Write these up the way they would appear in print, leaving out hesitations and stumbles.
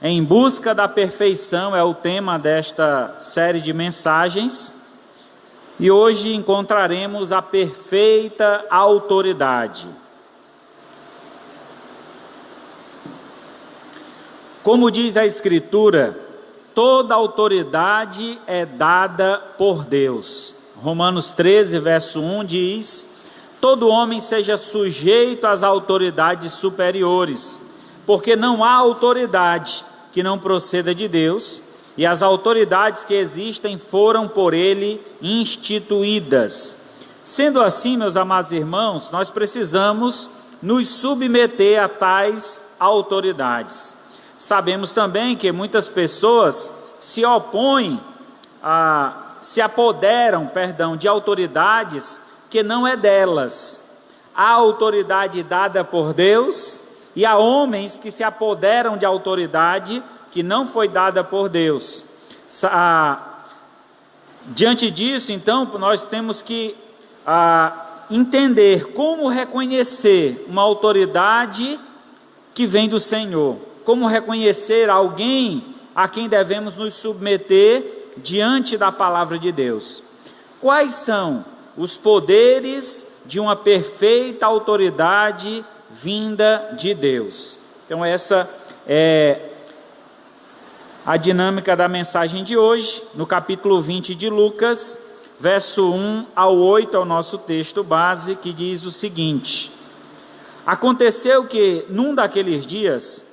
Em busca da perfeição é o tema desta série de mensagens, e hoje encontraremos a perfeita autoridade. Como diz a Escritura, toda autoridade é dada por Deus. Romanos 13, verso 1 diz: todo homem seja sujeito às autoridades superiores, porque não há autoridade que não proceda de Deus, e as autoridades que existem foram por Ele instituídas. Sendo assim, meus amados irmãos, nós precisamos nos submeter a tais autoridades. Sabemos também que muitas pessoas se apoderam de autoridades que não é delas. Há autoridade dada por Deus, e há homens que se apoderam de autoridade que não foi dada por Deus. Diante disso, então, nós temos que entender como reconhecer uma autoridade que vem do Senhor, como reconhecer alguém a quem devemos nos submeter diante da palavra de Deus. Quais são os poderes de uma perfeita autoridade vinda de Deus? Então essa é a dinâmica da mensagem de hoje, no capítulo 20 de Lucas, verso 1 ao 8, é o nosso texto base, que diz o seguinte: aconteceu que, num daqueles dias,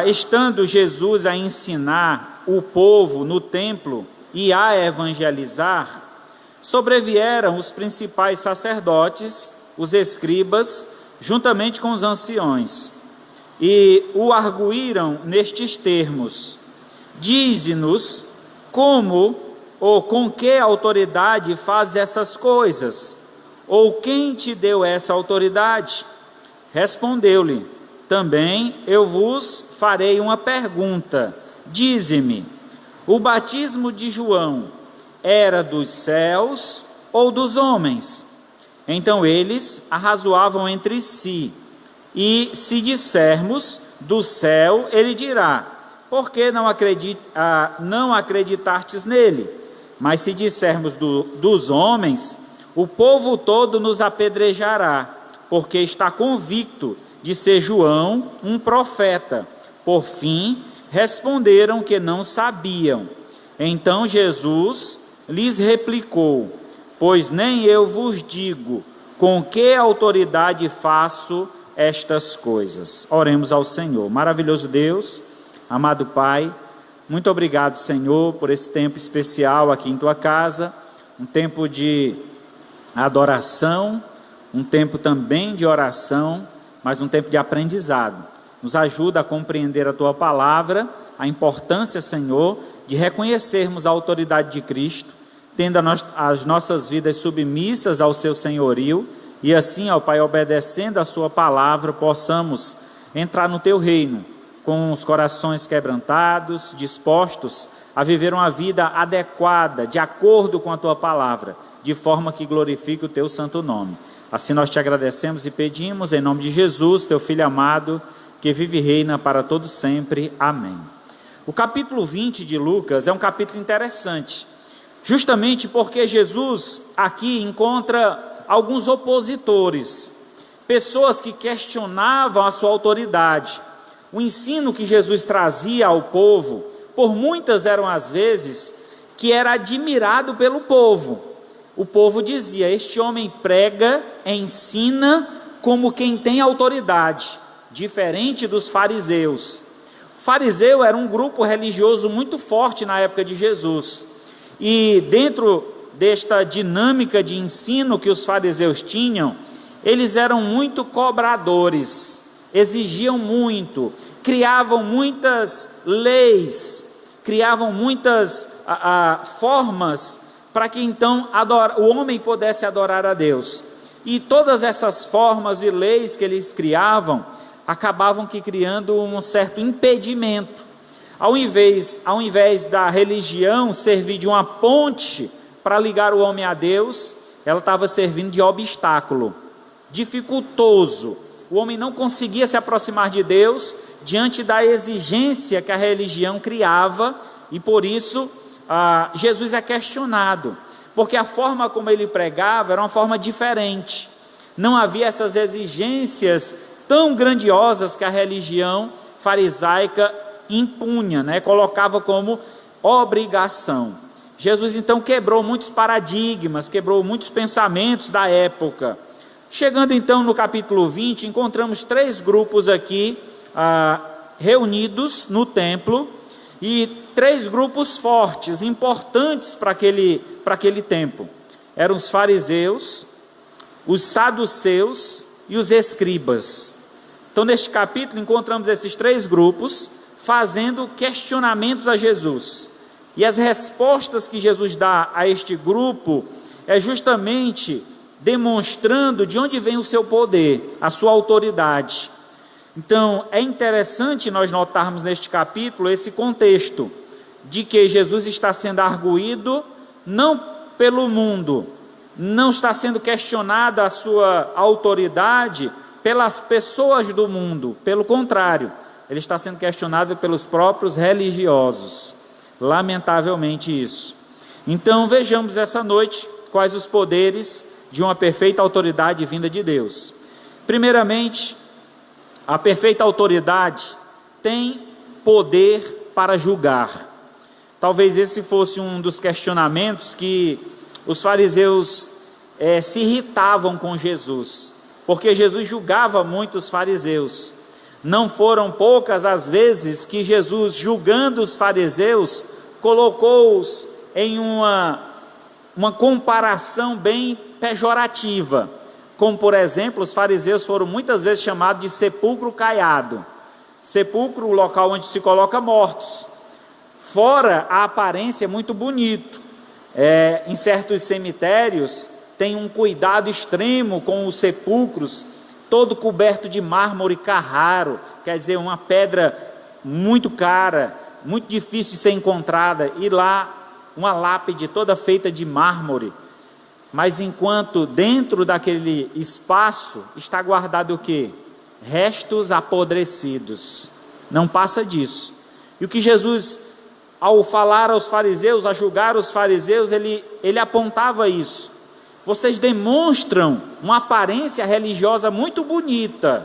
estando Jesus a ensinar o povo no templo e a evangelizar, sobrevieram os principais sacerdotes, os escribas, juntamente com os anciões, e o arguíram nestes termos: dize-nos como ou com que autoridade faz essas coisas, ou quem te deu essa autoridade? Respondeu-lhe: também eu vos farei uma pergunta, dize-me, o batismo de João era dos céus ou dos homens? Então eles arrazoavam entre si, e se dissermos do céu, ele dirá: por que não acreditastes nele? Mas se dissermos dos homens, o povo todo nos apedrejará, porque está convicto de ser João um profeta. Por fim, responderam que não sabiam. Então Jesus lhes replicou: pois nem eu vos digo com que autoridade faço estas coisas. Oremos ao Senhor. Maravilhoso Deus, amado Pai, muito obrigado, Senhor, por esse tempo especial aqui em Tua casa, um tempo de adoração, um tempo também de oração, mas um tempo de aprendizado. Nos ajuda a compreender a Tua palavra, a importância, Senhor, de reconhecermos a autoridade de Cristo, tendo as nossas vidas submissas ao Seu senhorio, e assim, ó Pai, obedecendo a Sua palavra, possamos entrar no Teu reino, com os corações quebrantados, dispostos a viver uma vida adequada, de acordo com a Tua palavra, de forma que glorifique o Teu santo nome. Assim nós Te agradecemos e pedimos, em nome de Jesus, Teu Filho amado, que vive e reina para todo sempre. Amém. O capítulo 20 de Lucas é um capítulo interessante, justamente porque Jesus aqui encontra alguns opositores, pessoas que questionavam a sua autoridade. O ensino que Jesus trazia ao povo, por muitas eram as vezes, que era admirado pelo povo. O povo dizia: este homem prega, ensina como quem tem autoridade, diferente dos fariseus. O fariseu era um grupo religioso muito forte na época de Jesus, e dentro desta dinâmica de ensino que os fariseus tinham, eles eram muito cobradores, exigiam muito, criavam muitas leis, criavam muitas formas para que então o homem pudesse adorar a Deus. E todas essas formas e leis que eles criavam, acabavam criando um certo impedimento. Ao invés da religião servir de uma ponte para ligar o homem a Deus, ela estava servindo de obstáculo, dificultoso, o homem não conseguia se aproximar de Deus diante da exigência que a religião criava, e por isso Jesus é questionado, porque a forma como ele pregava era uma forma diferente. Não havia essas exigências tão grandiosas que a religião farisaica impunha, colocava como obrigação. Jesus então quebrou muitos paradigmas, quebrou muitos pensamentos da época. Chegando então no capítulo 20, encontramos 3 grupos aqui reunidos no templo, e 3 grupos fortes, importantes para aquele tempo. Eram os fariseus, os saduceus e os escribas. Então, neste capítulo, encontramos esses 3 grupos fazendo questionamentos a Jesus. E as respostas que Jesus dá a este grupo é justamente demonstrando de onde vem o seu poder, a sua autoridade. Então, é interessante nós notarmos neste capítulo esse contexto de que Jesus está sendo arguído não pelo mundo, não está sendo questionada a sua autoridade pelas pessoas do mundo, pelo contrário, ele está sendo questionado pelos próprios religiosos, lamentavelmente isso. Então vejamos essa noite quais os poderes de uma perfeita autoridade vinda de Deus. Primeiramente, a perfeita autoridade tem poder para julgar. Talvez esse fosse um dos questionamentos que os fariseus se irritavam com Jesus, porque Jesus julgava muito os fariseus. Não foram poucas as vezes que Jesus, julgando os fariseus, colocou-os em uma comparação bem pejorativa, como por exemplo, os fariseus foram muitas vezes chamados de sepulcro caiado. Sepulcro, o local onde se coloca mortos. Fora a aparência é muito bonito, em certos cemitérios tem um cuidado extremo com os sepulcros, todo coberto de mármore Carraro, quer dizer, uma pedra muito cara, muito difícil de ser encontrada, e lá uma lápide toda feita de mármore. Mas enquanto dentro daquele espaço está guardado o quê? Restos apodrecidos. Não passa disso. E o que Jesus, ao falar aos fariseus, a julgar os fariseus, ele apontava isso. Vocês demonstram uma aparência religiosa muito bonita,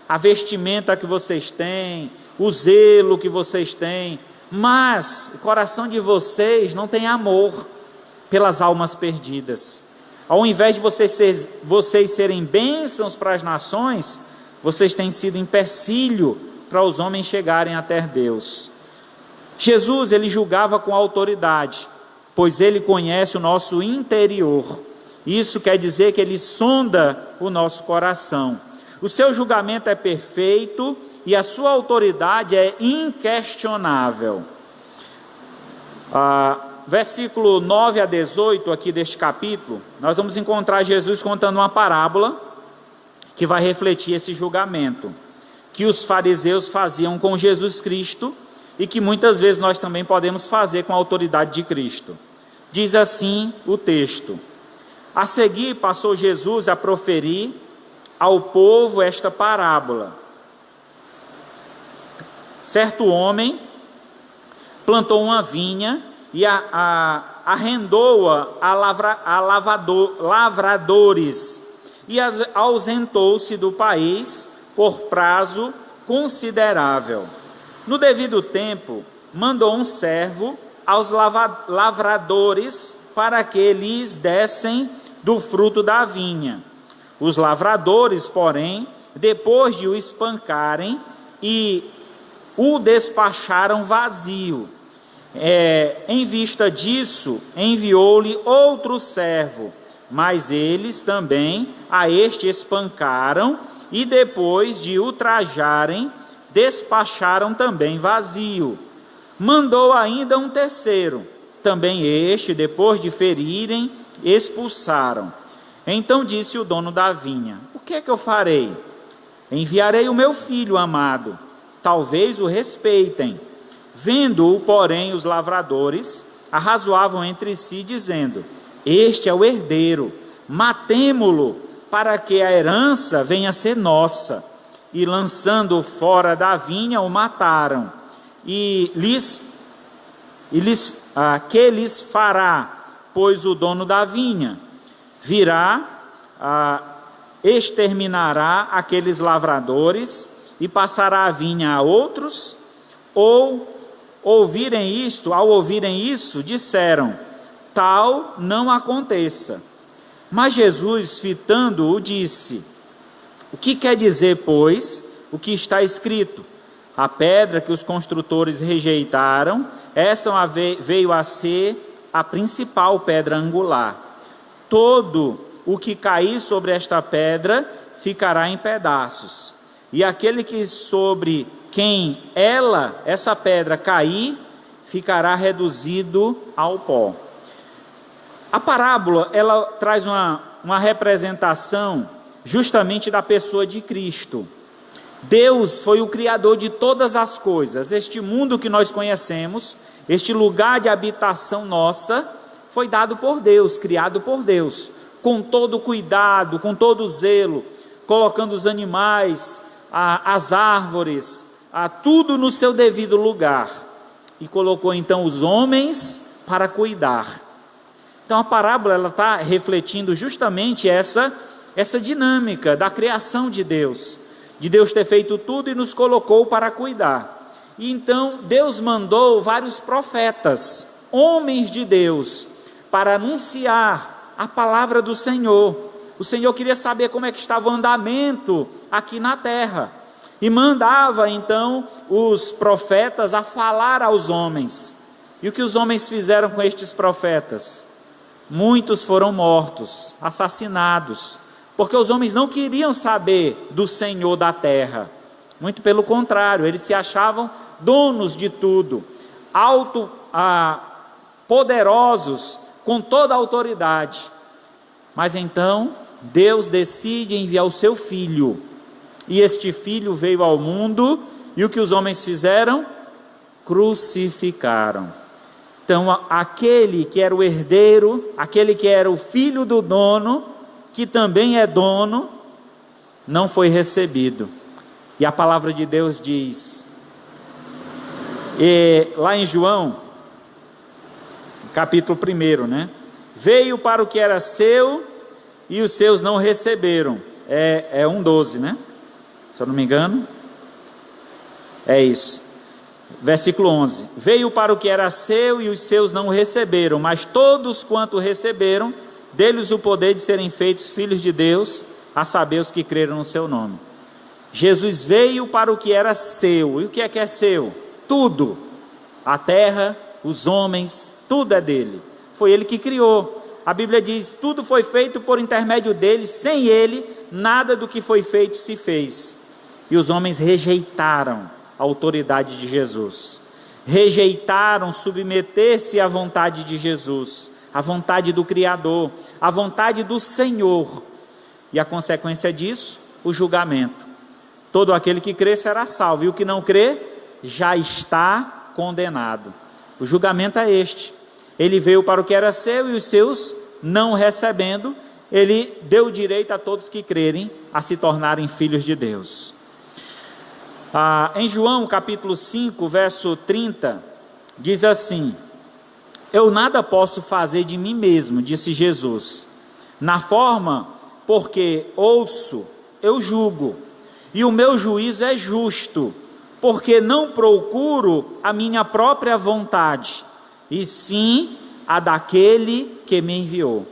a vestimenta que vocês têm, o zelo que vocês têm, mas o coração de vocês não tem amor pelas almas perdidas. Ao invés de vocês serem bênçãos para as nações, vocês têm sido empecilho para os homens chegarem até Deus. Jesus, ele julgava com autoridade, pois ele conhece o nosso interior. Isso quer dizer que ele sonda o nosso coração. O seu julgamento é perfeito e a sua autoridade é inquestionável. Versículo 9 a 18 aqui deste capítulo, nós vamos encontrar Jesus contando uma parábola que vai refletir esse julgamento que os fariseus faziam com Jesus Cristo e que muitas vezes nós também podemos fazer com a autoridade de Cristo. Diz assim o texto: a seguir passou Jesus a proferir ao povo esta parábola. Certo homem plantou uma vinha e arrendou-a a lavradores e ausentou-se do país por prazo considerável. No devido tempo, mandou um servo aos lavradores para que lhes dessem do fruto da vinha. Os lavradores, porém, depois de o espancarem e o despacharam vazio, em vista disso, enviou-lhe outro servo, mas eles também a este espancaram e depois de ultrajarem, despacharam também vazio. Mandou ainda um terceiro, também este, depois de ferirem, expulsaram. Então disse o dono da vinha: o que é que eu farei? Enviarei o meu filho amado, talvez o respeitem. Vendo-o, porém, os lavradores arrazoavam entre si, dizendo: este é o herdeiro, matemo-lo para que a herança venha a ser nossa. E lançando fora da vinha, o mataram. Que lhes fará, pois o dono da vinha virá, exterminará aqueles lavradores e passará a vinha a outros? Ou ao ouvirem isso, disseram: tal não aconteça. Mas Jesus, fitando-o, disse: o que quer dizer, pois, o que está escrito? A pedra que os construtores rejeitaram, essa veio a ser a principal pedra angular. Todo o que cair sobre esta pedra ficará em pedaços, e aquele que sobre quem essa pedra cair, ficará reduzido ao pó. A parábola, ela traz uma representação justamente da pessoa de Cristo. Deus foi o Criador de todas as coisas. Este mundo que nós conhecemos, este lugar de habitação nossa, foi dado por Deus, criado por Deus, com todo cuidado, com todo zelo, colocando os animais, as árvores, tudo no seu devido lugar. E colocou então os homens para cuidar. Então a parábola, ela está refletindo justamente essa dinâmica da criação de Deus ter feito tudo e nos colocou para cuidar. E então Deus mandou vários profetas, homens de Deus, para anunciar a palavra do Senhor. O Senhor queria saber como é que estava o andamento aqui na terra, e mandava então os profetas a falar aos homens. E o que os homens fizeram com estes profetas? Muitos foram mortos, assassinados, porque os homens não queriam saber do Senhor da terra. Muito pelo contrário, eles se achavam donos de tudo, poderosos, com toda a autoridade. Mas então Deus decide enviar o seu Filho, e este Filho veio ao mundo, e o que os homens fizeram? Crucificaram. Então aquele que era o herdeiro, aquele que era o filho do dono, que também é dono, não foi recebido. E a palavra de Deus diz, lá em João, capítulo 1, né? Veio para o que era seu, e os seus não receberam. É 1,12, né? Se eu não me engano, é isso. Versículo 11: veio para o que era seu, e os seus não o receberam, mas todos quanto receberam, dê-lhes o poder de serem feitos filhos de Deus, a saber, os que creram no seu nome. Jesus veio para o que era seu. E o que é seu? Tudo. A terra, os homens, tudo é dele. Foi ele que criou. A Bíblia diz: tudo foi feito por intermédio dele, sem ele, nada do que foi feito se fez. E os homens rejeitaram a autoridade de Jesus, rejeitaram submeter-se à vontade de Jesus, a vontade do Criador, a vontade do Senhor. E a consequência disso, o julgamento. Todo aquele que crê será salvo, e o que não crê, já está condenado. O julgamento é este. Ele veio para o que era seu, e os seus, não recebendo, ele deu direito a todos que crerem, a se tornarem filhos de Deus. Em João capítulo 5, verso 30, diz assim: eu nada posso fazer de mim mesmo, disse Jesus, na forma porque ouço, eu julgo, e o meu juízo é justo, porque não procuro a minha própria vontade, e sim a daquele que me enviou.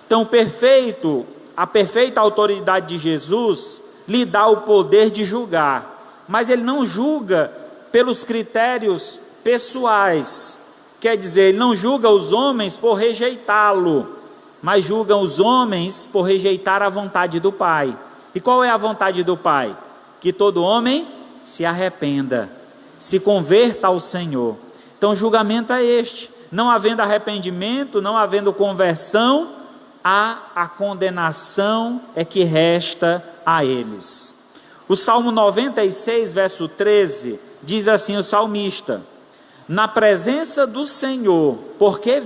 Então a perfeita autoridade de Jesus lhe dá o poder de julgar, mas ele não julga pelos critérios pessoais. Quer dizer, ele não julga os homens por rejeitá-lo, mas julga os homens por rejeitar a vontade do Pai. E qual é a vontade do Pai? Que todo homem se arrependa, se converta ao Senhor. Então o julgamento é este: não havendo arrependimento, não havendo conversão, a condenação é que resta a eles. O Salmo 96, verso 13, diz assim o salmista: na presença do Senhor, porque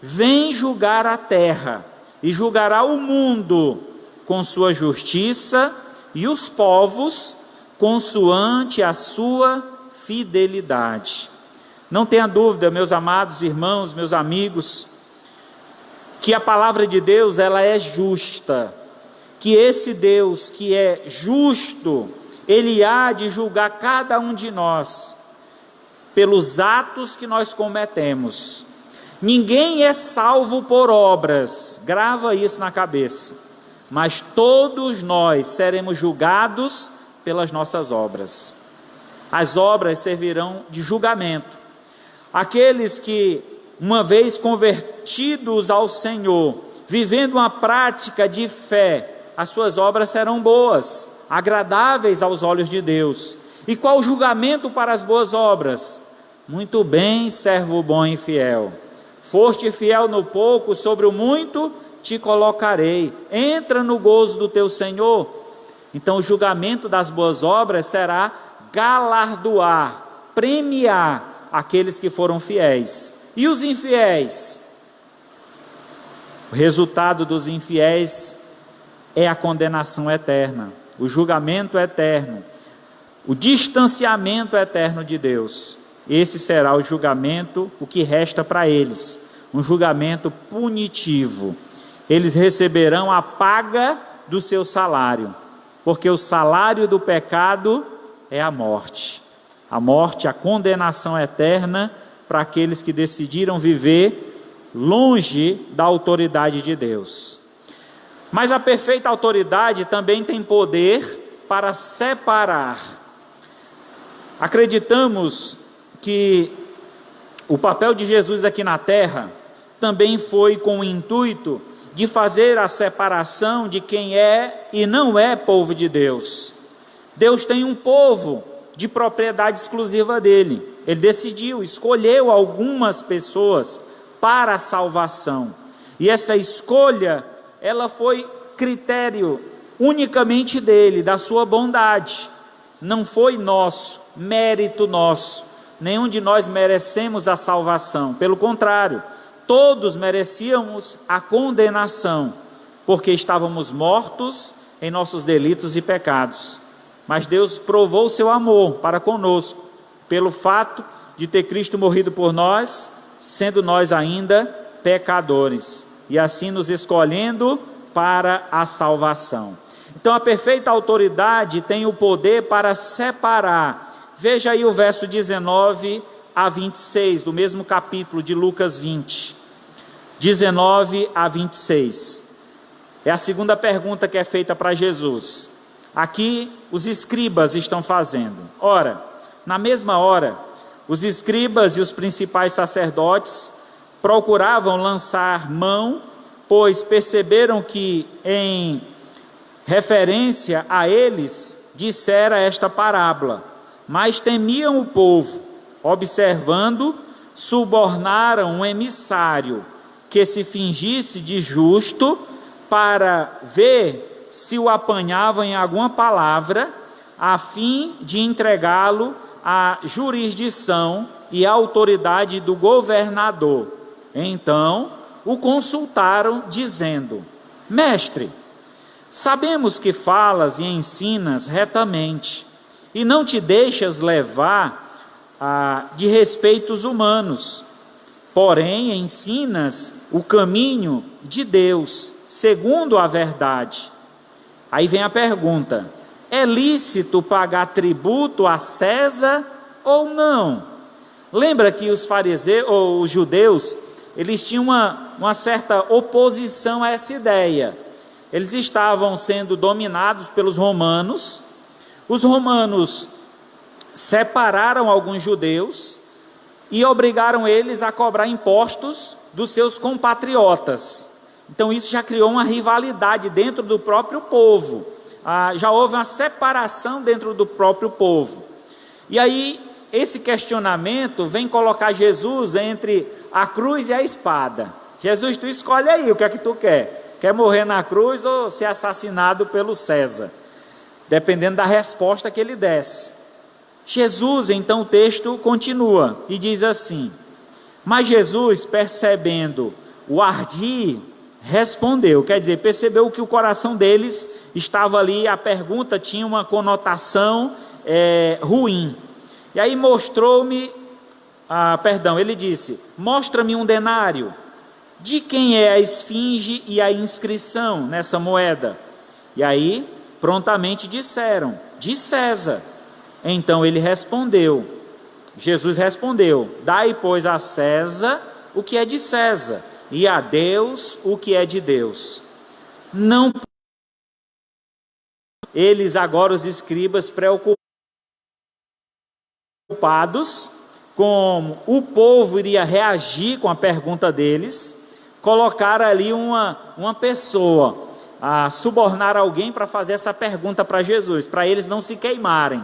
vem julgar a terra, e julgará o mundo com sua justiça, e os povos consoante a sua fidelidade. Não tenha dúvida, meus amados irmãos, meus amigos, que a palavra de Deus, ela é justa, que esse Deus que é justo, Ele há de julgar cada um de nós, pelos atos que nós cometemos. Ninguém é salvo por obras, grava isso na cabeça, mas todos nós seremos julgados pelas nossas obras. As obras servirão de julgamento. Aqueles que, uma vez convertidos ao Senhor, vivendo uma prática de fé, as suas obras serão boas, agradáveis aos olhos de Deus. E qual o julgamento para as boas obras? Muito bem, servo bom e fiel. Foste fiel no pouco, sobre o muito te colocarei. Entra no gozo do teu Senhor. Então o julgamento das boas obras será galardoar, premiar aqueles que foram fiéis. E os infiéis? O resultado dos infiéis é a condenação eterna, o julgamento eterno, o distanciamento eterno de Deus. Esse será o julgamento, o que resta para eles, um julgamento punitivo. Eles receberão a paga do seu salário, porque o salário do pecado é a morte, a condenação eterna para aqueles que decidiram viver longe da autoridade de Deus. Mas a perfeita autoridade também tem poder para separar. Acreditamos que o papel de Jesus aqui na terra também foi com o intuito de fazer a separação de quem é e não é povo de Deus. Deus tem um povo de propriedade exclusiva dele. Ele decidiu, escolheu algumas pessoas para a salvação. E essa escolha, ela foi critério unicamente dele, da sua bondade. Não foi nosso, mérito nosso. Nenhum de nós merecemos a salvação. Pelo contrário, todos merecíamos a condenação, porque estávamos mortos em nossos delitos e pecados. Mas Deus provou seu amor para conosco, pelo fato de ter Cristo morrido por nós, sendo nós ainda pecadores, e assim nos escolhendo para a salvação. Então a perfeita autoridade tem o poder para separar. Veja aí o verso 19 a 26, do mesmo capítulo de Lucas 20. 19 a 26. É a segunda pergunta que é feita para Jesus. Aqui os escribas estão fazendo. Ora, na mesma hora, os escribas e os principais sacerdotes procuravam lançar mão, pois perceberam que, em referência a eles, dissera esta parábola. Mas temiam o povo, observando, subornaram um emissário que se fingisse de justo para ver se o apanhavam em alguma palavra, a fim de entregá-lo à jurisdição e à autoridade do governador. Então o consultaram, dizendo: Mestre, sabemos que falas e ensinas retamente, e não te deixas levar de respeitos humanos, porém ensinas o caminho de Deus, segundo a verdade. Aí vem a pergunta: é lícito pagar tributo a César ou não? Lembra que os fariseus, ou os judeus, eles tinham uma certa oposição a essa ideia. Eles estavam sendo dominados pelos romanos. Os romanos separaram alguns judeus e obrigaram eles a cobrar impostos dos seus compatriotas. Então isso já criou uma rivalidade dentro do próprio povo. Já houve uma separação dentro do próprio povo. E aí esse questionamento vem colocar Jesus entre a cruz e a espada. Jesus, tu escolhe aí, o que é que tu quer? Quer morrer na cruz ou ser assassinado pelo César? Dependendo da resposta que ele desse. Jesus, então o texto continua e diz assim: mas Jesus, percebendo o ardir respondeu. Quer dizer, percebeu que o coração deles estava ali, a pergunta tinha uma conotação ruim. E aí ele disse: mostra-me um denário. De quem é a esfinge e a inscrição nessa moeda? E aí, prontamente disseram: de César. Então Jesus respondeu: dai, pois, a César o que é de César, e a Deus o que é de Deus. Não. Eles agora, os escribas, preocupados como o povo iria reagir com a pergunta deles, colocaram ali uma pessoa, subornar alguém para fazer essa pergunta para Jesus, para eles não se queimarem.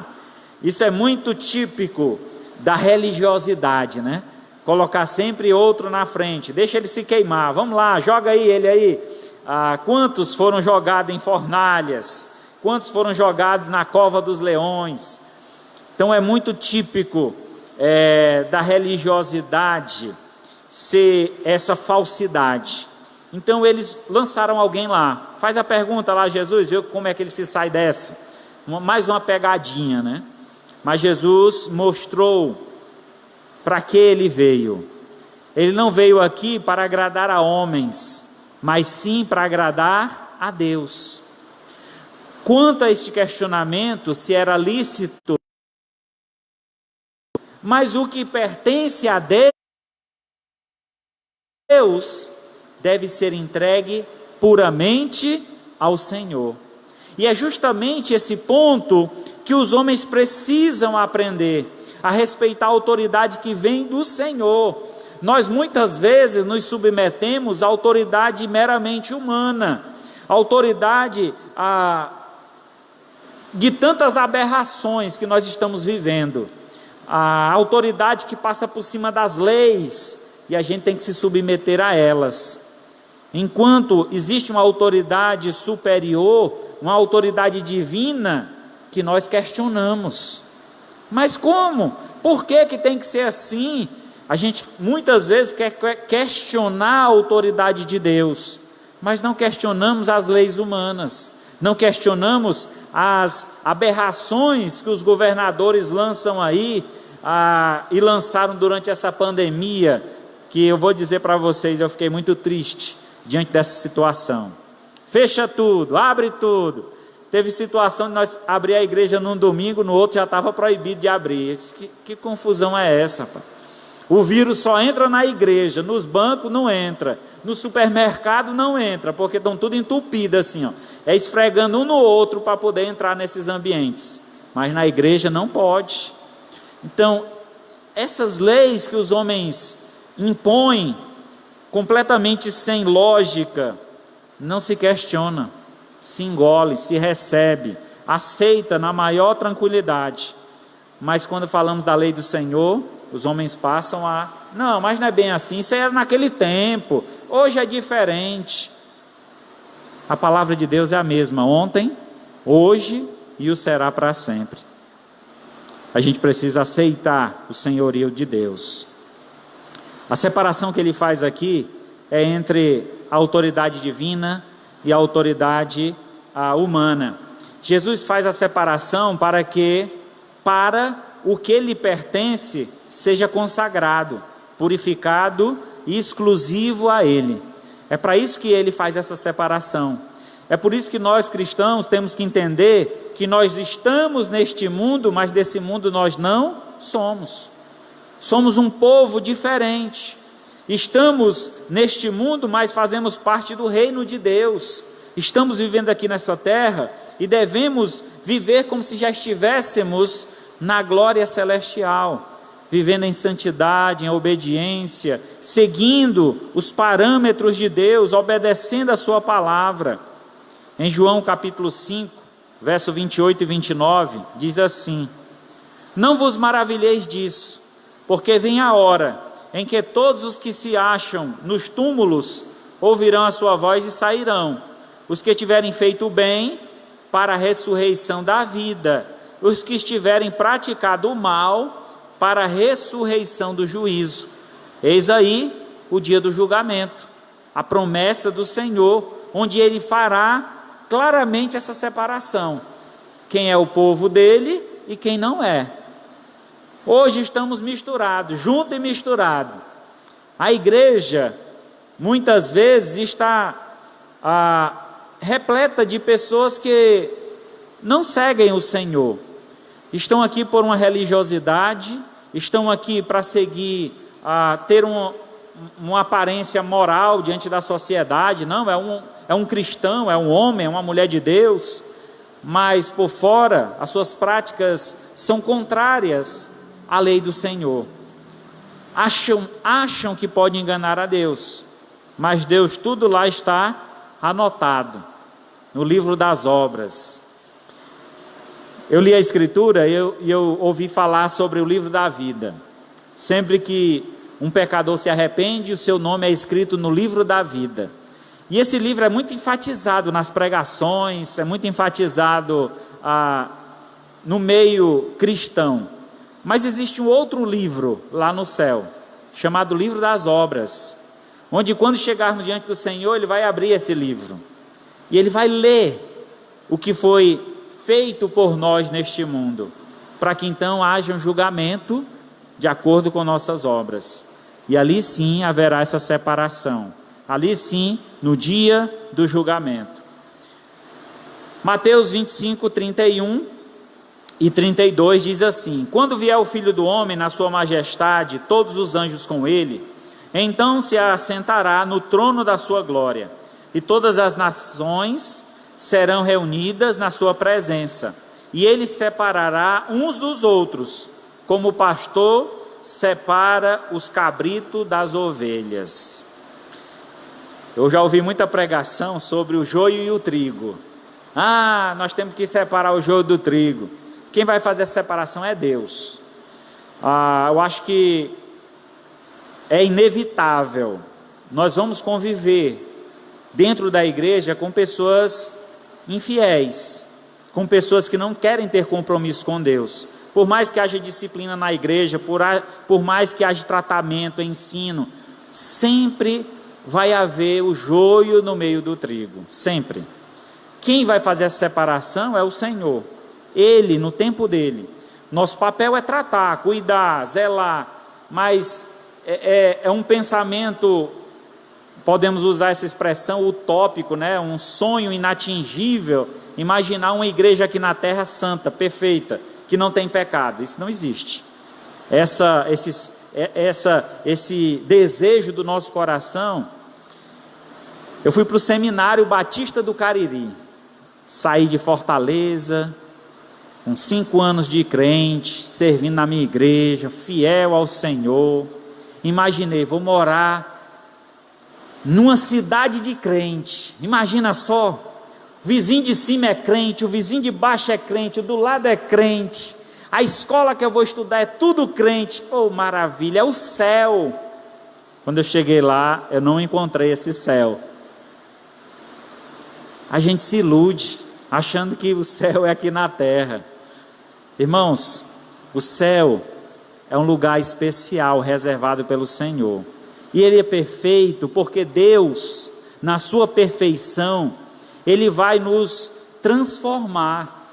Isso é muito típico da religiosidade, né? Colocar sempre outro na frente, deixa ele se queimar, vamos lá, joga aí ele aí. Quantos foram jogados em fornalhas? Quantos foram jogados na cova dos leões? Então é muito típico da religiosidade ser essa falsidade. Então eles lançaram alguém lá, faz a pergunta lá, Jesus, viu como é que ele se sai dessa? Mais uma pegadinha, né? Mas Jesus mostrou para que ele veio. Ele não veio aqui para agradar a homens, mas sim para agradar a Deus. Quanto a este questionamento, se era lícito, mas o que pertence a Deus deve ser entregue puramente ao Senhor. E é justamente esse ponto que os homens precisam aprender, a respeitar a autoridade que vem do Senhor. Nós muitas vezes nos submetemos à autoridade meramente humana, a autoridade de tantas aberrações que nós estamos vivendo, a autoridade que passa por cima das leis, e a gente tem que se submeter a elas. Enquanto existe uma autoridade superior, uma autoridade divina, que nós questionamos. Mas como? Por que tem que ser assim? A gente muitas vezes quer questionar a autoridade de Deus, mas não questionamos as leis humanas, não questionamos as aberrações que os governadores lançam aí, e lançaram durante essa pandemia, que eu vou dizer para vocês, eu fiquei muito triste diante dessa situação. Fecha tudo, abre tudo. Teve situação de nós abrir a igreja num domingo, no outro já estava proibido de abrir. Eu disse, que confusão é essa, pai? O vírus só entra na igreja, nos bancos não entra, no supermercado não entra, porque estão tudo entupido assim, ó. Esfregando um no outro para poder entrar nesses ambientes. Mas na igreja não pode. Então, essas leis que os homens impõem, completamente sem lógica, não se questiona, se engole, se recebe, aceita na maior tranquilidade. Mas quando falamos da lei do Senhor, os homens passam não, mas não é bem assim, isso era naquele tempo, hoje é diferente. A palavra de Deus é a mesma, ontem, hoje e o será para sempre. A gente precisa aceitar o senhorio de Deus. A separação que ele faz aqui é entre a autoridade divina e a autoridade humana. Jesus faz a separação para o que lhe pertence seja consagrado, purificado e exclusivo a ele. É para isso que ele faz essa separação. É por isso que nós cristãos temos que entender que nós estamos neste mundo, mas desse mundo nós não somos. Somos um povo diferente. Estamos neste mundo, mas fazemos parte do reino de Deus. Estamos vivendo aqui nessa terra e devemos viver como se já estivéssemos na glória celestial, vivendo em santidade, em obediência, seguindo os parâmetros de Deus, obedecendo a sua palavra. Em João capítulo 5, verso 28 e 29, diz assim: não vos maravilheis disso, porque vem a hora em que todos os que se acham nos túmulos ouvirão a sua voz e sairão, os que tiverem feito o bem para a ressurreição da vida, os que estiverem praticado o mal para a ressurreição do juízo. Eis aí o dia do julgamento. a promessa do Senhor, onde Ele fará claramente essa separação. Quem é o povo dele e quem não é. Hoje estamos misturados, junto e misturado. A igreja, muitas vezes, está repleta de pessoas que não seguem o Senhor. Estão aqui por uma religiosidade, estão aqui para seguir, ter uma aparência moral diante da sociedade. Não, é um cristão, é um homem, é uma mulher de Deus, mas por fora as suas práticas são contrárias à lei do Senhor. Acham que podem enganar a Deus, mas Deus, tudo lá está anotado no livro das obras. Eu li a Escritura e eu ouvi falar sobre o livro da vida. Sempre que um pecador se arrepende, o seu nome é escrito no livro da vida. E esse livro é muito enfatizado nas pregações, é muito enfatizado no meio cristão. Mas existe um outro livro lá no céu, chamado Livro das Obras, onde quando chegarmos diante do Senhor, Ele vai abrir esse livro. E Ele vai ler o que foi feito por nós neste mundo, para que então haja um julgamento de acordo com nossas obras. E ali sim haverá essa separação. Ali sim, no dia do julgamento. Mateus 25, 31 e 32 diz assim: quando vier o Filho do Homem na sua majestade, todos os anjos com ele, então se assentará no trono da sua glória, e todas as nações serão reunidas na sua presença, e ele separará uns dos outros, como o pastor separa os cabritos das ovelhas. Eu já ouvi muita pregação sobre o joio e o trigo. Nós temos que separar o joio do trigo. Quem vai fazer essa separação é Deus. Eu acho que é inevitável. Nós vamos conviver dentro da igreja com pessoas infiéis, com pessoas que não querem ter compromisso com Deus. Por mais que haja disciplina na igreja, por mais que haja tratamento, ensino, sempre vai haver o joio no meio do trigo, sempre. Quem vai fazer essa separação é o Senhor, Ele, no tempo dele. Nosso papel é tratar, cuidar, zelar, mas é um pensamento, podemos usar essa expressão, utópico, né? Um sonho inatingível, imaginar uma igreja aqui na terra santa, perfeita, que não tem pecado. Isso não existe. Esse desejo do nosso coração. Eu fui para o Seminário Batista do Cariri, saí de Fortaleza, com 5 anos de crente, servindo na minha igreja, fiel ao Senhor. Imaginei, vou morar numa cidade de crente. Imagina só, o vizinho de cima é crente, o vizinho de baixo é crente, o do lado é crente, a escola que eu vou estudar é tudo crente. Oh, maravilha, é o céu. Quando eu cheguei lá, eu não encontrei esse céu. A gente se ilude, achando que o céu é aqui na terra. Irmãos, o céu é um lugar especial, reservado pelo Senhor. E Ele é perfeito, porque Deus, na sua perfeição, Ele vai nos transformar.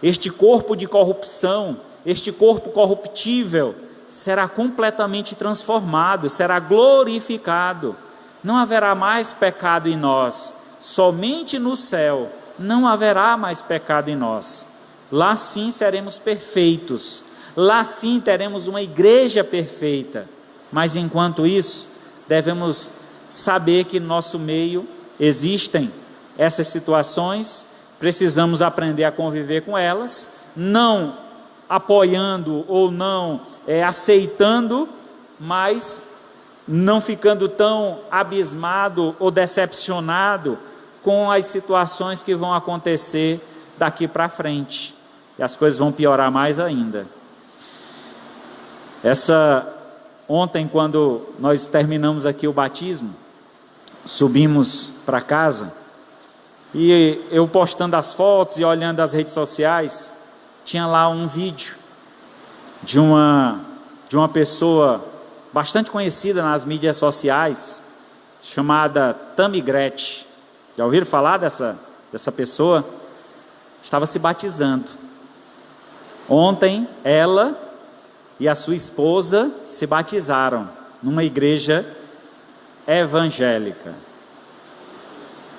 Este corpo de corrupção, este corpo corruptível, será completamente transformado, será glorificado. Não haverá mais pecado em nós. Somente no céu não haverá mais pecado em nós. Lá sim seremos perfeitos, lá sim teremos uma igreja perfeita. Mas enquanto isso, devemos saber que no nosso meio existem essas situações, precisamos aprender a conviver com elas, não apoiando ou não aceitando, mas não ficando tão abismado ou decepcionado com as situações que vão acontecer daqui para frente, e as coisas vão piorar mais ainda. Ontem, quando nós terminamos aqui o batismo, subimos para casa, e eu postando as fotos e olhando as redes sociais, tinha lá um vídeo de uma pessoa bastante conhecida nas mídias sociais, chamada Tammy Gretchen. Já ouviram falar dessa pessoa? Estava se batizando. Ontem, ela e a sua esposa se batizaram numa igreja evangélica.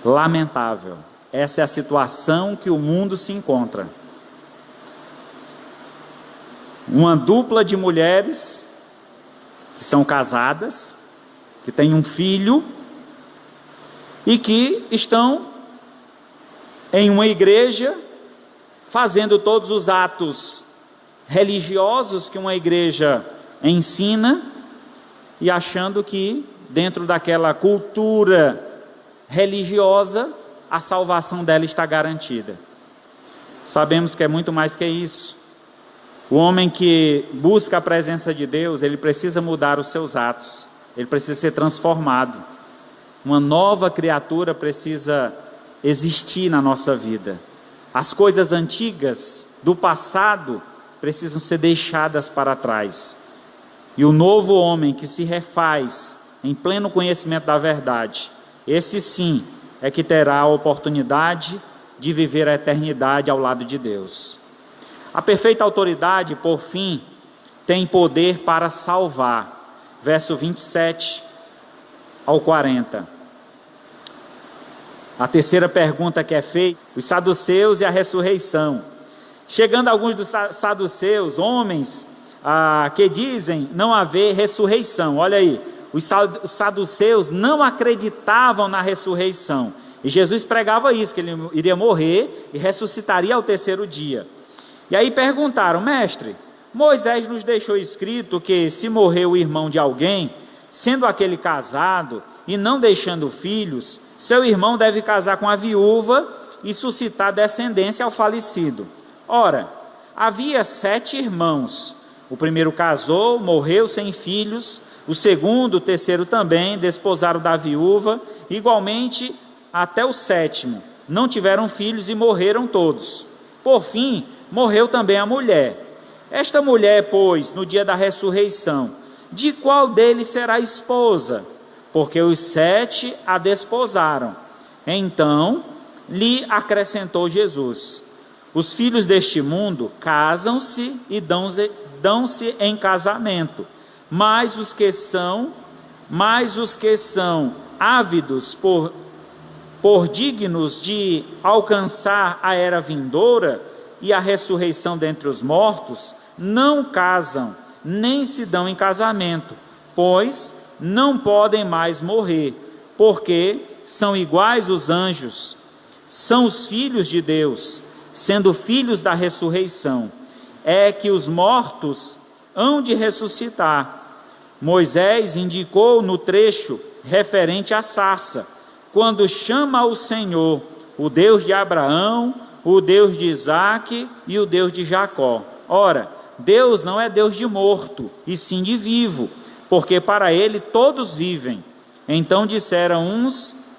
Lamentável. Essa é a situação que o mundo se encontra. Uma dupla de mulheres que são casadas, que têm um filho e que estão em uma igreja fazendo todos os atos religiosos que uma igreja ensina e achando que dentro daquela cultura religiosa a salvação dela está garantida. Sabemos que é muito mais que isso. O homem que busca a presença de Deus, ele precisa mudar os seus atos, ele precisa ser transformado. Uma nova criatura precisa existir na nossa vida. As coisas antigas do passado precisam ser deixadas para trás. E o novo homem que se refaz em pleno conhecimento da verdade, esse sim é que terá a oportunidade de viver a eternidade ao lado de Deus. A perfeita autoridade, por fim, tem poder para salvar. Verso 27 ao 40. A terceira pergunta que é feita, os saduceus e a ressurreição. Chegando alguns dos saduceus, homens que dizem não haver ressurreição. Olha aí, os saduceus não acreditavam na ressurreição. E Jesus pregava isso, que ele iria morrer e ressuscitaria ao terceiro dia. E aí perguntaram: mestre, Moisés nos deixou escrito que se morrer o irmão de alguém, sendo aquele casado e não deixando filhos, seu irmão deve casar com a viúva e suscitar descendência ao falecido. Ora, havia 7 irmãos. O primeiro casou, morreu sem filhos. O segundo, o terceiro também, desposaram da viúva. Igualmente, até o 7º, não tiveram filhos e morreram todos. Por fim, morreu também a mulher. Esta mulher, pois, no dia da ressurreição, de qual deles será esposa? Porque os 7 a desposaram. Então, lhe acrescentou Jesus: os filhos deste mundo casam-se e dão-se em casamento, mas os que são ávidos por dignos de alcançar a era vindoura e a ressurreição dentre os mortos, não casam, nem se dão em casamento, pois não podem mais morrer, porque são iguais os anjos, são os filhos de Deus, sendo filhos da ressurreição. É que os mortos hão de ressuscitar. Moisés indicou no trecho referente à sarça, quando chama o Senhor, o Deus de Abraão, o Deus de Isaque e o Deus de Jacó. Ora, Deus não é Deus de morto, e sim de vivo, porque para ele todos vivem. Então disseram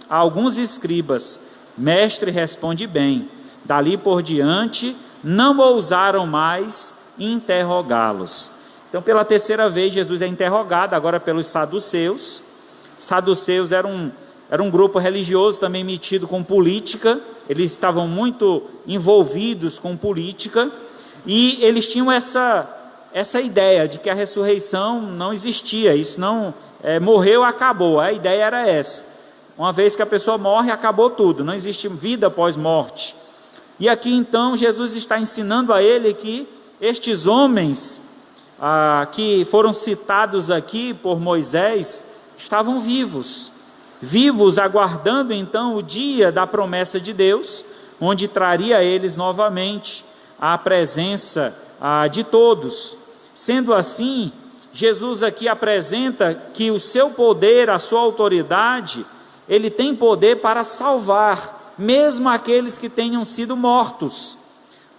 a alguns escribas: mestre, responde bem. Dali por diante, não ousaram mais interrogá-los. Então, pela terceira vez, Jesus é interrogado, agora pelos saduceus. Saduceus era um grupo religioso também metido com política. Eles estavam muito envolvidos com política, e eles tinham essa ideia de que a ressurreição não existia. Isso não morreu, acabou. A ideia era essa: uma vez que a pessoa morre, acabou tudo, não existe vida após morte. E aqui então Jesus está ensinando a ele que estes homens que foram citados aqui por Moisés estavam vivos, aguardando então o dia da promessa de Deus, onde traria a eles novamente a presença de todos. Sendo assim, Jesus aqui apresenta que o seu poder, a sua autoridade, ele tem poder para salvar mesmo aqueles que tenham sido mortos,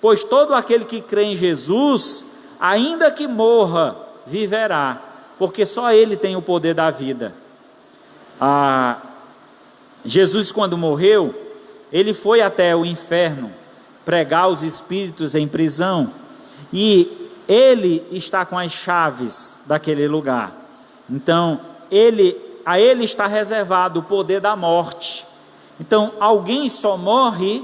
pois todo aquele que crê em Jesus, ainda que morra, viverá, porque só ele tem o poder da vida. Jesus, quando morreu, ele foi até o inferno pregar os espíritos em prisão, e ele está com as chaves daquele lugar. Então ele a ele está reservado o poder da morte. Então, alguém só morre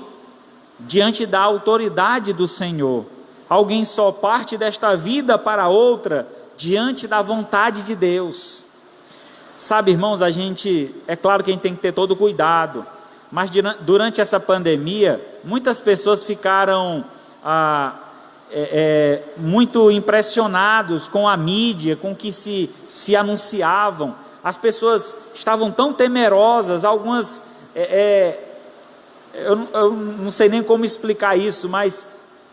diante da autoridade do Senhor. Alguém só parte desta vida para outra diante da vontade de Deus. Sabe, irmãos, é claro que a gente tem que ter todo cuidado, mas durante essa pandemia, muitas pessoas ficaram muito impressionados com a mídia, com o que se anunciavam. As pessoas estavam tão temerosas, algumas, eu não sei nem como explicar isso, mas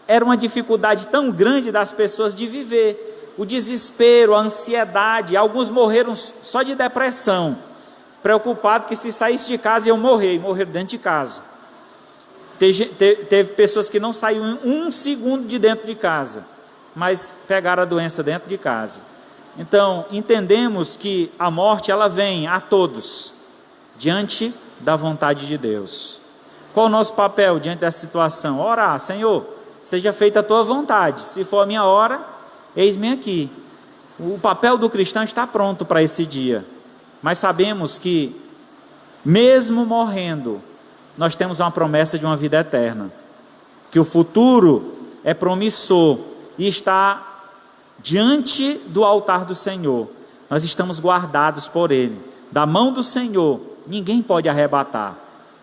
era uma dificuldade tão grande das pessoas de viver. O desespero, a ansiedade, alguns morreram só de depressão, preocupados que se saísse de casa iam morrer, e morreram dentro de casa. Teve pessoas que não saíram um segundo de dentro de casa, mas pegaram a doença dentro de casa. Então, entendemos que a morte, ela vem a todos, diante da vontade de Deus. Qual o nosso papel diante dessa situação? Orar: Senhor, seja feita a tua vontade, se for a minha hora, eis-me aqui. O papel do cristão está pronto para esse dia, mas sabemos que, mesmo morrendo, nós temos uma promessa de uma vida eterna, que o futuro é promissor e está diante do altar do Senhor. Nós estamos guardados por Ele, da mão do Senhor, ninguém pode arrebatar.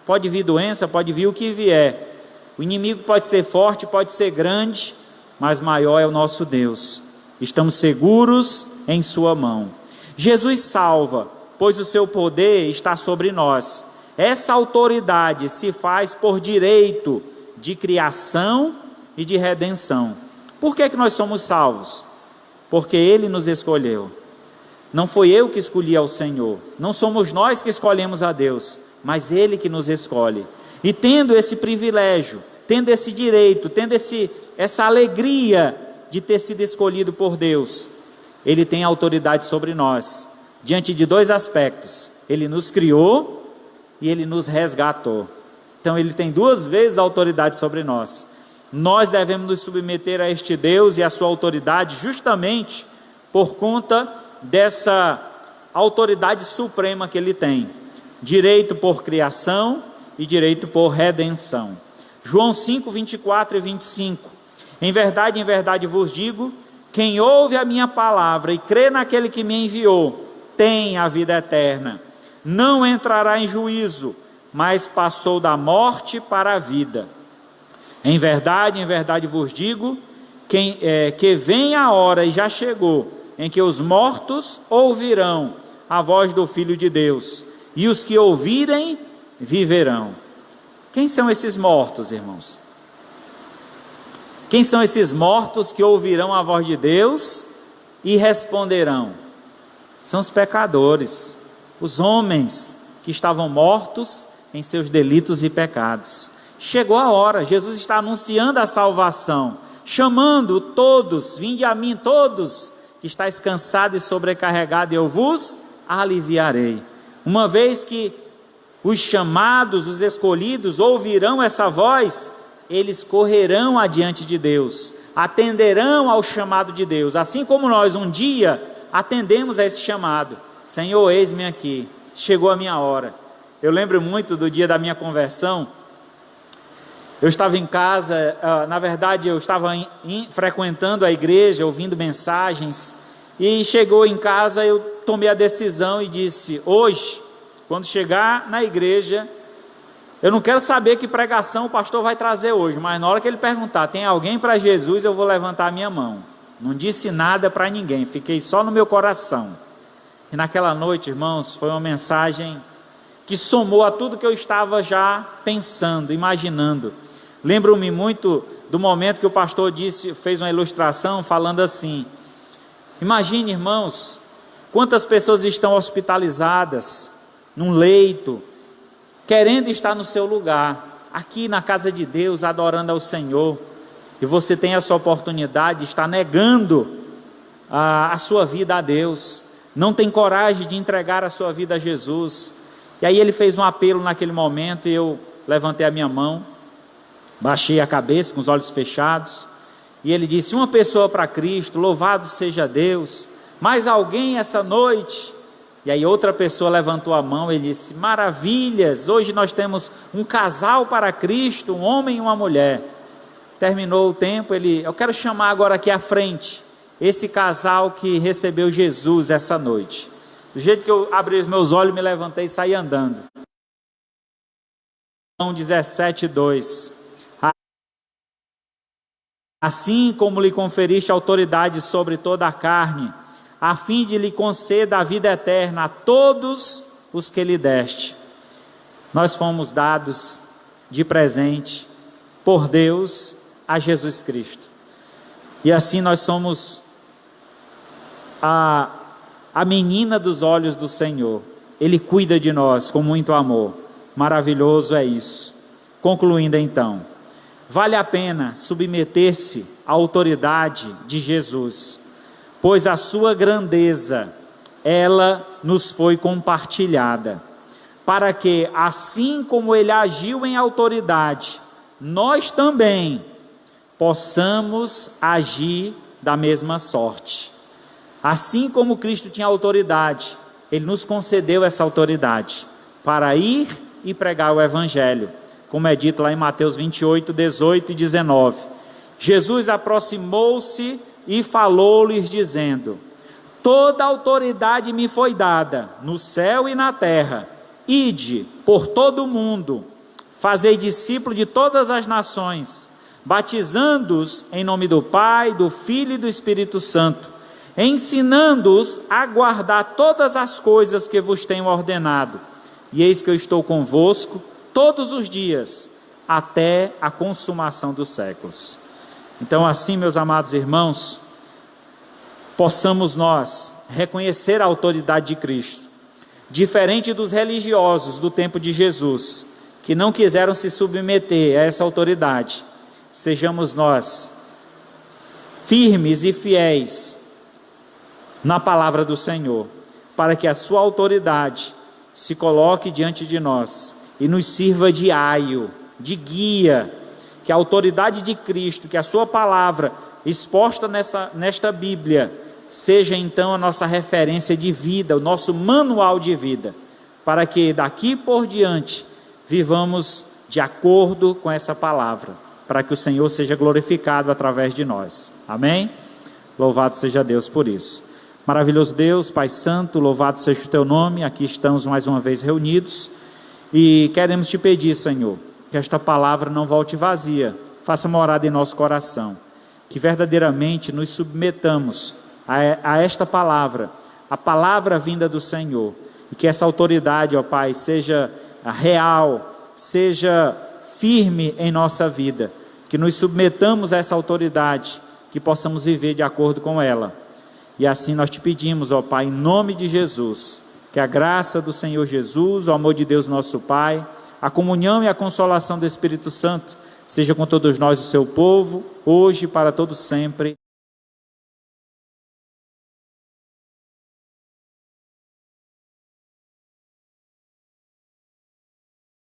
Pode vir doença, pode vir o que vier, o inimigo pode ser forte, pode ser grande, mas maior é o nosso Deus. Estamos seguros em sua mão. Jesus salva, pois o seu poder está sobre nós. Essa autoridade se faz por direito de criação e de redenção. Por que nós somos salvos? Porque Ele nos escolheu. Não foi eu que escolhi ao Senhor, não somos nós que escolhemos a Deus, mas Ele que nos escolhe. E tendo esse privilégio, tendo esse direito, tendo essa alegria de ter sido escolhido por Deus, Ele tem autoridade sobre nós, diante de dois aspectos: Ele nos criou e Ele nos resgatou. Então Ele tem duas vezes a autoridade sobre nós. Nós devemos nos submeter a este Deus e a sua autoridade, justamente por conta dessa autoridade suprema que Ele tem: direito por criação e direito por redenção. João 5, 24 e 25: em verdade vos digo, quem ouve a minha palavra e crê naquele que me enviou, tem a vida eterna, não entrará em juízo, mas passou da morte para a vida. Em verdade vos digo, que vem a hora, e já chegou, em que os mortos ouvirão a voz do Filho de Deus, e os que ouvirem, viverão. Quem são esses mortos, irmãos? Quem são esses mortos que ouvirão a voz de Deus e responderão? São os pecadores, os homens que estavam mortos em seus delitos e pecados. Chegou a hora, Jesus está anunciando a salvação, chamando todos: vinde a mim todos que estáis cansados e sobrecarregados, e eu vos aliviarei. Uma vez que os chamados, os escolhidos, ouvirão essa voz, eles correrão adiante de Deus, atenderão ao chamado de Deus, assim como nós um dia atendemos a esse chamado: Senhor, eis-me aqui, chegou a minha hora. Eu lembro muito do dia da minha conversão. Eu estava em casa, na verdade eu estava frequentando a igreja, ouvindo mensagens, e chegou em casa, eu tomei a decisão e disse: hoje, quando chegar na igreja, eu não quero saber que pregação o pastor vai trazer hoje, mas na hora que ele perguntar, tem alguém para Jesus, eu vou levantar a minha mão. Não disse nada para ninguém, fiquei só no meu coração. E naquela noite, irmãos, foi uma mensagem que somou a tudo que eu estava já pensando, imaginando. Lembro-me muito do momento que o pastor fez uma ilustração falando assim: imagine, irmãos, quantas pessoas estão hospitalizadas, num leito, querendo estar no seu lugar, aqui na casa de Deus, adorando ao Senhor, e você tem essa oportunidade de estar negando a sua vida a Deus, não tem coragem de entregar a sua vida a Jesus. E aí ele fez um apelo naquele momento, e eu levantei a minha mão, baixei a cabeça com os olhos fechados, e ele disse: uma pessoa para Cristo, louvado seja Deus. Mais alguém essa noite E aí outra pessoa levantou a mão e disse: maravilhas, hoje nós temos um casal para Cristo, um homem e uma mulher. Terminou o tempo, eu quero chamar agora aqui à frente, esse casal que recebeu Jesus essa noite. Do jeito que eu abri os meus olhos, me levantei e saí andando. João 17:2. Assim como lhe conferiste autoridade sobre toda a carne, a fim de lhe conceda a vida eterna a todos os que lhe deste. Nós fomos dados de presente por Deus a Jesus Cristo. E assim nós somos a menina dos olhos do Senhor. Ele cuida de nós com muito amor. Maravilhoso é isso. Concluindo então, vale a pena submeter-se à autoridade de Jesus, pois a sua grandeza, ela nos foi compartilhada, para que, assim como ele agiu em autoridade, nós também possamos agir da mesma sorte. Assim como Cristo tinha autoridade, ele nos concedeu essa autoridade para ir e pregar o Evangelho, como é dito lá em Mateus 28, 18 e 19. Jesus aproximou-se e falou-lhes dizendo: toda autoridade me foi dada no céu e na terra. Ide por todo o mundo, fazei discípulos de todas as nações, batizando-os em nome do Pai, do Filho e do Espírito Santo, ensinando-os a guardar todas as coisas que vos tenho ordenado. E eis que eu estou convosco todos os dias, até a consumação dos séculos. Então assim, meus amados irmãos, possamos nós reconhecer a autoridade de Cristo, diferente dos religiosos do tempo de Jesus, que não quiseram se submeter a essa autoridade. Sejamos nós firmes e fiéis na palavra do Senhor, para que a sua autoridade se coloque diante de nós e nos sirva de aio, de guia, que a autoridade de Cristo, que a sua palavra exposta nesta Bíblia, seja então a nossa referência de vida, o nosso manual de vida, para que daqui por diante vivamos de acordo com essa palavra, para que o Senhor seja glorificado através de nós. Amém? Louvado seja Deus por isso. Maravilhoso Deus, Pai Santo, louvado seja o teu nome. Aqui estamos mais uma vez reunidos e queremos te pedir, Senhor, que esta palavra não volte vazia, faça morada em nosso coração, que verdadeiramente nos submetamos a esta palavra, a palavra vinda do Senhor, e que essa autoridade, ó Pai, seja real, seja firme em nossa vida, que nos submetamos a essa autoridade, que possamos viver de acordo com ela. E assim nós te pedimos, ó Pai, em nome de Jesus, que a graça do Senhor Jesus, o amor de Deus nosso Pai, a comunhão e a consolação do Espírito Santo seja com todos nós, o seu povo, hoje e para todos sempre.